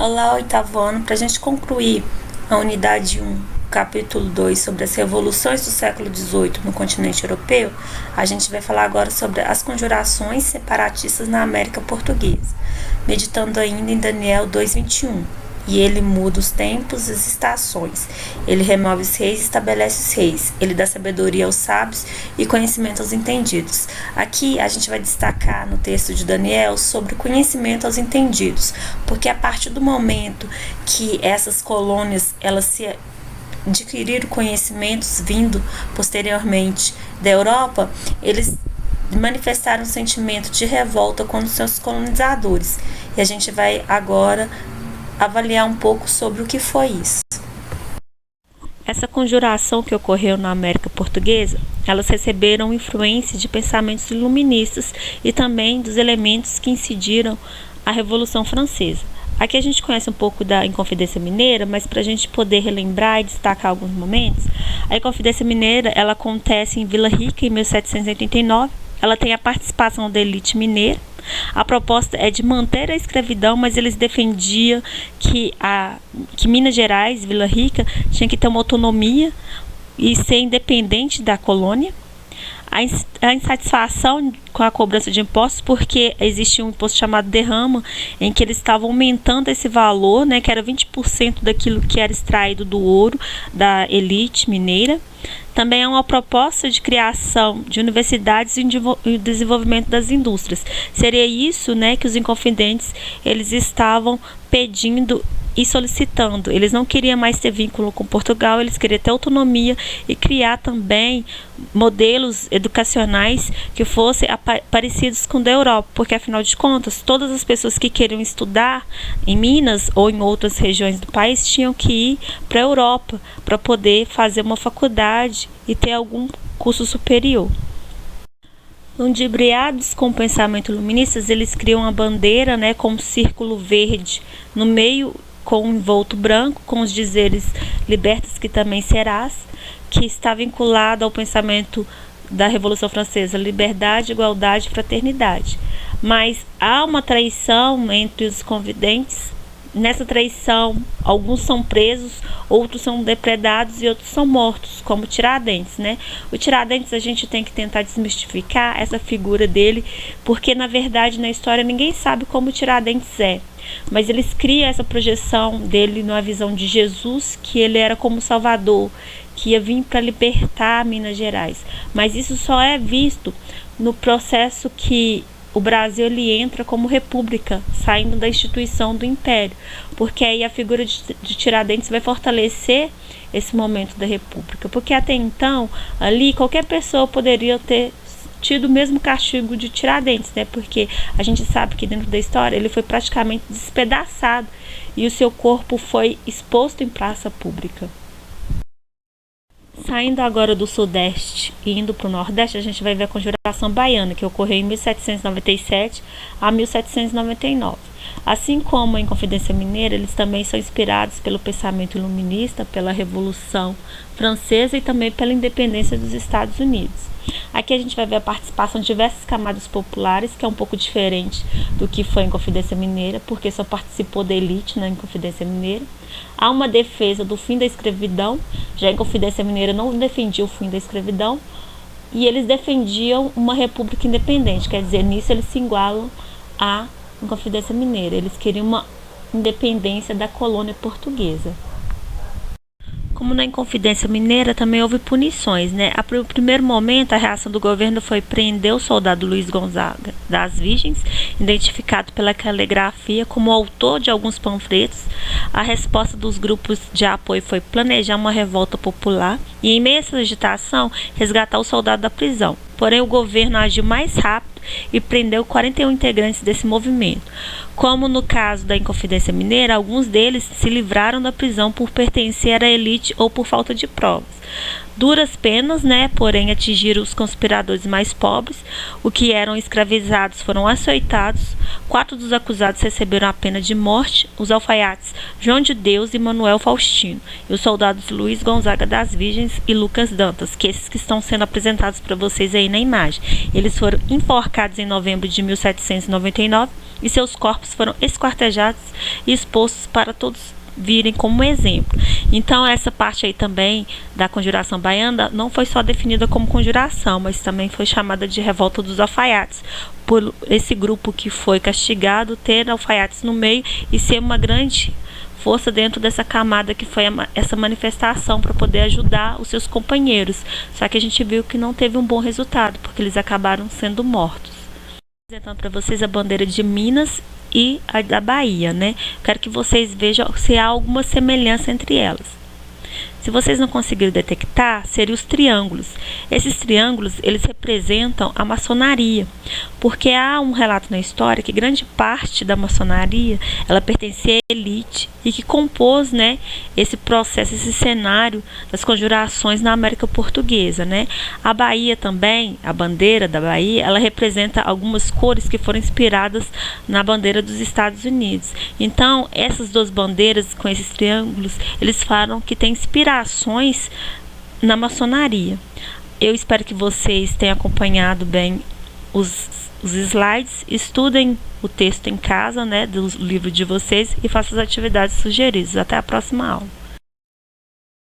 Olá, oitavo ano. Para a gente concluir a unidade 1, capítulo 2, sobre as revoluções do século XVIII no continente europeu, a gente vai falar agora sobre as conjurações separatistas na América Portuguesa, meditando ainda em Daniel 2:21. E ele muda os tempos e as estações. Ele remove os reis e estabelece os reis. Ele dá sabedoria aos sábios e conhecimento aos entendidos. Aqui a gente vai destacar no texto de Daniel sobre o conhecimento aos entendidos, porque a partir do momento que essas colônias elas se adquiriram conhecimentos vindo posteriormente da Europa, eles manifestaram um sentimento de revolta contra os seus colonizadores. E a gente vai agora avaliar um pouco sobre o que foi isso. Essa conjuração que ocorreu na América Portuguesa, elas receberam influência de pensamentos iluministas e também dos elementos que incidiram a Revolução Francesa. Aqui a gente conhece um pouco da Inconfidência Mineira, mas para a gente poder relembrar e destacar alguns momentos, a Inconfidência Mineira ela acontece em Vila Rica em 1789. Ela tem a participação da elite mineira. A proposta é de manter a escravidão, mas eles defendiam que Minas Gerais, Vila Rica, tinha que ter uma autonomia e ser independente da colônia. A insatisfação com a cobrança de impostos, porque existia um imposto chamado derrama, em que eles estavam aumentando esse valor, né, que era 20% daquilo que era extraído do ouro da elite mineira. Também há uma proposta de criação de universidades e o desenvolvimento das indústrias. Seria isso, né, que os inconfidentes eles estavam pedindo e solicitando. Eles não queriam mais ter vínculo com Portugal, eles queriam ter autonomia e criar também modelos educacionais que fossem parecidos com o da Europa, porque afinal de contas, todas as pessoas que queriam estudar em Minas ou em outras regiões do país tinham que ir para a Europa para poder fazer uma faculdade e ter algum curso superior. Ludibriados com o pensamento iluminista, eles criam uma bandeira, né, com um círculo verde no meio, com um envolto branco, com os dizeres libertas que também serás, que está vinculado ao pensamento da Revolução Francesa, liberdade, igualdade e fraternidade. Mas há uma traição entre os convidentes. Nessa traição, alguns são presos, outros são depredados e outros são mortos, como Tiradentes, né? O Tiradentes a gente tem que tentar desmistificar essa figura dele, porque na verdade na história ninguém sabe como Tiradentes é. Mas eles criam essa projeção dele numa visão de Jesus, que ele era como Salvador, que ia vir para libertar Minas Gerais. Mas isso só é visto no processo que o Brasil ele entra como república, saindo da instituição do império, porque aí a figura de Tiradentes vai fortalecer esse momento da república, porque até então, ali, qualquer pessoa poderia ter tido o mesmo castigo de Tiradentes, né? Porque a gente sabe que dentro da história ele foi praticamente despedaçado e o seu corpo foi exposto em praça pública. Saindo agora do Sudeste e indo para o Nordeste, a gente vai ver a Conjuração Baiana, que ocorreu em 1797 a 1799. Assim como a Inconfidência Mineira, eles também são inspirados pelo pensamento iluminista, pela Revolução Francesa e também pela independência dos Estados Unidos. Aqui a gente vai ver a participação de diversas camadas populares, que é um pouco diferente do que foi a Inconfidência Mineira, porque só participou da elite na Inconfidência Mineira. Há uma defesa do fim da escravidão, já a Inconfidência Mineira não defendia o fim da escravidão, e eles defendiam uma república independente, quer dizer, nisso eles se igualam à Inconfidência Mineira, eles queriam uma independência da colônia portuguesa. Como na Inconfidência Mineira, também houve punições, né? No primeiro momento, a reação do governo foi prender o soldado Luiz Gonzaga das Virgens, identificado pela caligrafia como autor de alguns panfletos. A resposta dos grupos de apoio foi planejar uma revolta popular e, em meio a essa agitação, resgatar o soldado da prisão. Porém, o governo agiu mais rápido e prendeu 41 integrantes desse movimento. Como no caso da Inconfidência Mineira, alguns deles se livraram da prisão por pertencer à elite ou por falta de provas. Duras penas, né, porém atingiram os conspiradores mais pobres. Os que eram escravizados foram açoitados. 4 dos acusados receberam a pena de morte: os alfaiates João de Deus e Manuel Faustino, e os soldados Luiz Gonzaga das Virgens e Lucas Dantas, que esses que estão sendo apresentados para vocês aí na imagem. Eles foram enforcados em novembro de 1799 e seus corpos foram esquartejados e expostos para todos virem como exemplo. Então essa parte aí também da conjuração baiana não foi só definida como conjuração, mas também foi chamada de revolta dos alfaiates, por esse grupo que foi castigado ter alfaiates no meio e ser uma grande força dentro dessa camada que foi essa manifestação para poder ajudar os seus companheiros. Só que a gente viu que não teve um bom resultado, porque eles acabaram sendo mortos. Apresentando para vocês a bandeira de Minas e a da Bahia, né? Quero que vocês vejam se há alguma semelhança entre elas. Se vocês não conseguiram detectar, seriam os triângulos. Esses triângulos, eles representam a maçonaria, porque há um relato na história que grande parte da maçonaria, ela pertencia à elite e que compôs, né, esse processo, esse cenário das conjurações na América Portuguesa, né? A Bahia também, a bandeira da Bahia, ela representa algumas cores que foram inspiradas na bandeira dos Estados Unidos. Então, essas duas bandeiras com esses triângulos, eles falam que tem inspirações na maçonaria. Eu espero que vocês tenham acompanhado bem os slides. Estudem o texto em casa, né, do livro de vocês, e façam as atividades sugeridas. Até a próxima aula.